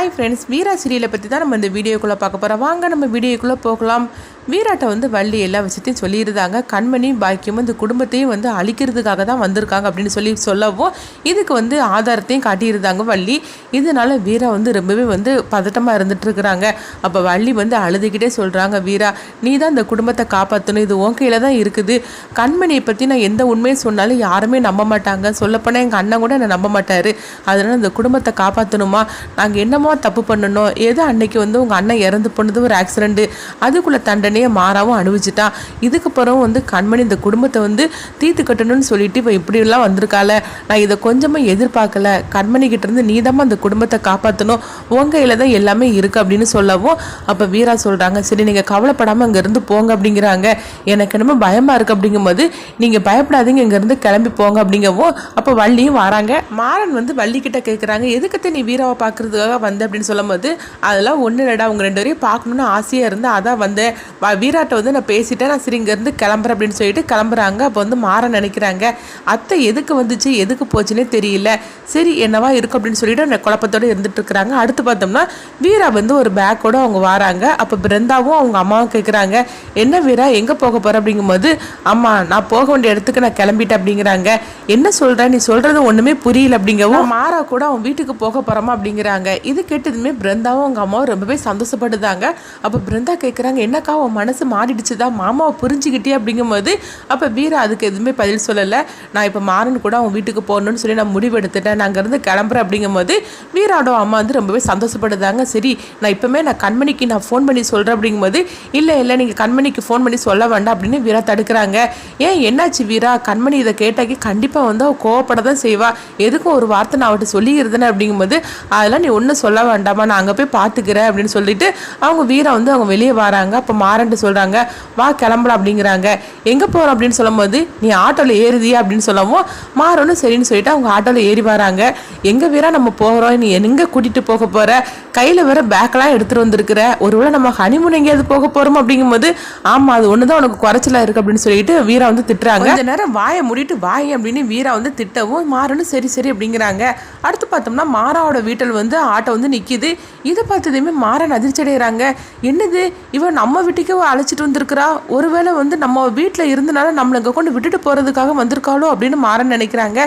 Hi friends, வீரா சீரியலை பற்றி தான் நம்ம இந்த வீடியோக்குள்ளே பார்க்க போகிறோம். வாங்க நம்ம வீடியோக்குள்ளே போகலாம். வீராட்டை வள்ளி எல்லா விஷயத்தையும் சொல்லியிருந்தாங்க. கண்மணி பாக்கியம் இந்த குடும்பத்தையும் அழிக்கிறதுக்காக தான் வந்திருக்காங்க அப்படின்னு சொல்லவும் இதுக்கு ஆதாரத்தையும் காட்டியிருந்தாங்க வள்ளி. இதனால வீரா ரொம்பவே பதட்டமாக இருந்துட்டு இருக்கிறாங்க. அப்போ வள்ளி அழுதுகிட்டே சொல்கிறாங்க, வீரா நீ தான் இந்த குடும்பத்தை காப்பாற்றணும், இது உன் கையில் தான் இருக்குது. கண்மணியை பற்றி நான் எந்த உண்மையை சொன்னாலும் யாருமே நம்ப மாட்டாங்க. சொல்லப்போனால் எங்கள் அண்ணன் கூட என்னை நம்ப மாட்டார். அதனால் இந்த குடும்பத்தை காப்பாற்றணுமா, நாங்கள் என்னமோ தப்பு பண்ணணும், ஏதோ அன்னைக்கு உங்கள் அண்ணன் இறந்து போனது ஒரு ஆக்சிடென்ட்டு, அதுக்குள்ளே தண்டனையை மாறாவும் அனுபவிச்சுட்டான். இதுக்கப்புறம் கண்மணி இந்த குடும்பத்தை தீர்த்து கட்டணும்னு சொல்லிட்டு இப்போ இப்படிலாம் வந்திருக்கால, நான் இதை கொஞ்சமாக எதிர்பார்க்கல. கண்மணி கிட்ட இருந்து நீதமாக அந்த குடும்பத்தை காப்பாற்றணும், உங்க கையில் தான் எல்லாமே இருக்கு அப்படின்னு சொல்லவும் அப்போ வீரா சொல்கிறாங்க, சரி நீங்கள் கவலைப்படாமல் அங்கேருந்து போங்க அப்படிங்கிறாங்க. எனக்கு என்னமோ பயமாக இருக்குது அப்படிங்கும்போது நீங்கள் பயப்படாதீங்க, இங்கேருந்து கிளம்பி போங்க அப்படிங்கவும் அப்போ வள்ளியும் வராங்க. மாறன் வள்ளி கிட்ட கேட்குறாங்க, எதுக்கத்தை நீ வீராவை பார்க்கறதுக்காக வந்த அப்படின்னு சொல்லும்போது, அதெல்லாம் ஒன்றும் இல்லைடா, அவங்க ரெண்டு பேரையும் பார்க்கணுன்னு ஆசையாக இருந்து அதான் வந்தேன். வீராட்டை நான் பேசிட்டேன், நான் சரி இங்கேருந்து கிளம்புறேன் அப்படின்னு சொல்லிட்டு கிளம்புறாங்க. அப்போ மாற நினைக்கிறாங்க, அத்தை எதுக்கு வந்துச்சு எதுக்கு போச்சுன்னே தெரியல, சரி என்னவா இருக்கும் அப்படின்னு சொல்லிட்டு அந்த குழப்பத்தோடு இருந்துட்டு இருக்கிறாங்க. அடுத்து பார்த்தோம்னா வீரா ஒரு பேக்கோடு அவங்க வராங்க. அப்போ பிருந்தாவும் அவங்க அம்மாவும் கேட்குறாங்க, என்ன வீரா எங்கே போக போகிற அப்படிங்கும்போது, அம்மா நான் போக வேண்டிய இடத்துக்கு நான் கிளம்பிட்டேன் அப்படிங்கிறாங்க. என்ன சொல்கிற, நீ சொல்கிறது ஒன்றுமே புரியல அப்படிங்கவும், மாறா கூட அவன் வீட்டுக்கு போக போகிறோமா அப்படிங்கிறாங்க. இது கேட்டதுமே பிருந்தாவும் அவங்க அம்மாவும் ரொம்பவே சந்தோஷப்படுதாங்க. அப்போ பிருந்தா கேட்குறாங்க, என்னக்கா உன் மனசு மாறிடுச்சுதான், மாமாவை புரிஞ்சுக்கிட்டே அப்படிங்கும்போது அப்போ வீரா அதுக்கு எதுவுமே பதில் சொல்லலை. நான் இப்போ மாறன் கூட அவன் வீட்டுக்கு போகணுன்னு சொல்லி நான் முடிவு எடுத்துட்டேன், நான் அங்கேருந்து கிளம்புறேன் அப்படிங்கும்போது வீராவோட அம்மா ரொம்பவே சந்தோஷப்படுதாங்க. சரி நான் இப்போமே நான் கண்மணிக்கு நான் ஃபோன் பண்ணி சொல்கிறேன் அப்படிங்கும்போது, இல்லை இல்லை நீங்கள் கண்மணிக்கு ஃபோன் பண்ணி சொல்ல வேண்டாம் அப்படின்னு வீரா தடுக்கிறாங்க. ஏன் என்னாச்சு வீரா, கண்மணி இதை கேட்டாக்கி கண்டிப்பாக அவள் கோவப்பட தான் செய்வா, எதுக்கும் ஒரு வார்த்தை நான் அவட்ட சொல்லிக்கிறதுனே அப்படிங்கும்போது, அதெல்லாம் நீ ஒன்றும் சொல்ல வேண்டாமா, நான் அங்கே போய் பார்த்துக்கிறேன் அப்படின்னு சொல்லிட்டு அவங்க வீரா அவங்க வெளியே வராங்க. அப்போ மாறன்ட்டு சொல்கிறாங்க, வா கிளம்பலாம் அப்படிங்கிறாங்க. எங்கே போகிறோம் அப்படின்னு சொல்லும்போது, நீ ஆட்டோவில் ஏறுதியா அப்படின்னு சொல்லவும் மாறணும் சரின்னு சொல்லிட்டு அவங்க ஆட்டோவில் ஏறி வராங்க. எங்கே வீரா நம்ம போகிறோம், நீ எங்கே கூட்டிகிட்டு போக போகிற, கையில் வேற பேக்கெலாம் எடுத்துகிட்டு வந்திருக்கிற, ஒருவேளை நம்ம ஹனிமூன் எங்கேயாவது போக போகிறோம் அப்படிங்கும்போது, ஆமாம் அது ஒன்று தான் உனக்கு குறைச்சலாக இருக்குது அப்படின்னு சொல்லிட்டு வீரா திட்டுறாங்க. இந்த நேரம் வாயை மூடிட்டு வாய் அப்படின்னு வீரா திட்டவும் மாறணும் சரி சரி அப்படிங்கிறாங்க. அடுத்து பார்த்தோம்னா மாறாவோட வீட்டில் ஆட்டோ நிற்கிது. இதை பார்த்ததுமே மாறன் அதிர்ச்சி அடைகிறாங்க. என்னது இவன் நம்ம வீட்டுக்கே அழைச்சிட்டு வந்திருக்கிறா, ஒருவேளை நம்ம வீட்டில் இருந்தனால நம்மளை இங்கே கொண்டு விட்டுட்டு போகிறதுக்காக வந்திருக்காளோ அப்படின்னு மாறன் நினைக்கிறாங்க.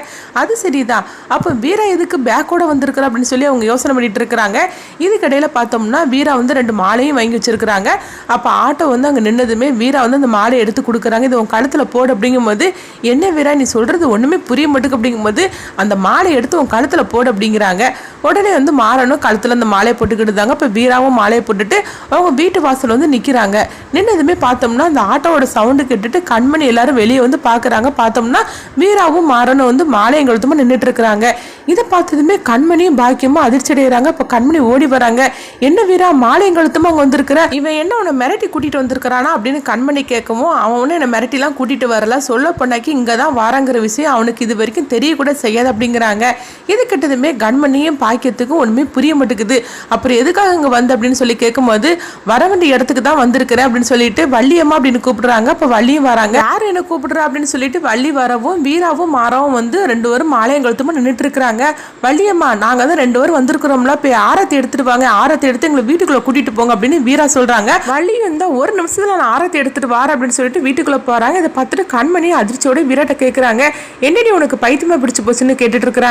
அது சரிதான், அப்போ வீரா எதுக்கு பேக்கோட வந்திருக்கிறா அப்படின்னு சொல்லி அவங்க யோசனை பண்ணிட்டு இருக்கிறாங்க. இதுக்கடையில் பார்த்தோம்னா வீரா ரெண்டு மாலையும் வாங்கி வச்சிருக்கிறாங்க. அப்போ ஆட்டோ அங்கே நின்னதுமே வீரா அந்த மாலையை எடுத்து கொடுக்குறாங்க, இது உன் கழுத்தில் போடு அப்படிங்கும்போது, என்ன வீரா நீ சொல்கிறது ஒன்றுமே புரிய மாட்டுக்கு அப்படிங்கும்போது, அந்த மாலையை எடுத்து உன் கழுத்தில் போடு அப்படிங்கிறாங்க. உடனே மாறனும் கழுத்தில் அந்த மாலையை போட்டுக்கிட்டுதாங்க. இப்போ வீராவும் மாலையை போட்டுட்டு அவங்க வீட்டு வாசல் நிற்கிறாங்க. நின்னதுமே பார்த்தோம்னா அந்த ஆட்டோவோட சவுண்டு கேட்டுட்டு கண்மணி எல்லாரும் வெளியே பார்க்குறாங்க. பார்த்தோம்னா வீராவும் மாறனும் மாலையங்கழுத்துமா நின்றுட்டு இருக்கிறாங்க. இதை பார்த்ததுமே கண்மணியும் பாக்கியமும் அதிர்ச்சி அடைகிறாங்க. இப்போ கண்மணி ஓடி வராங்க, என்ன வீரா மாலையங்கழுத்துமா அங்கே வந்திருக்கிற, இவன் என்ன உன்னை மிரட்டி கூட்டிகிட்டு வந்திருக்கிறானா அப்படின்னு கண்மணி கேட்கவும், அவன் என்னை மிரட்டிலாம் கூட்டிகிட்டு வரல, சொல்ல பண்ணாக்கி இங்கே தான் வாராங்கிற விஷயம் அவனுக்கு இது வரைக்கும் தெரியக்கூட செய்யாது அப்படிங்கிறாங்க. இது கிட்டதுமே கண்மணியும் பாக்கியத்துக்கும் ஒன்றுமே புரிய மாட்டேங்குது. அப்புறம் எதுக்காக இங்கே வந்து அப்படின்னு சொல்லி கேட்கும்போது, வர வேண்டிய இடத்துக்கு தான் வந்திருக்கிறேன் அப்படின்னு சொல்லிட்டு வள்ளியம்மா அப்படின்னு கூப்பிடுறாங்க. அப்போ வள்ளியும் வராங்க. யார் என்ன கூப்பிடுறா அப்படின்னு சொல்லிட்டு வள்ளி வரவும் வீராவும் மாறாவும் ரெண்டு பேரும் மாலையங்கழுத்துமா நின்றுட்டு இருக்கிறாங்க. வள்ளியம்மா நாங்கள் தான் ரெண்டு பேரும் வந்திருக்கிறோம்ல, போய் ஆரத்தி எடுத்துட்டு வாங்க, ஆரத்தி எடுத்து எங்களை வீட்டுக்குள்ள கூட்டிட்டு போங்க அப்படின்னு வீரா சொல்றாங்க. வள்ளியும் தான் ஒரு நிமிஷத்துல நான் ஆரத்தி எடுத்துட்டு வரேன் அப்படின்னு சொல்லிட்டு வீட்டுக்குள்ள போறாங்க. இதை பார்த்துட்டு கண்மணி அதிர்ச்சியோட வீராட்ட கேட்கறாங்க, என்னடி உனக்கு பைத்தியமா பிடிச்சு போச்சுன்னு கேட்டுட்டு இருக்கிறாங்க.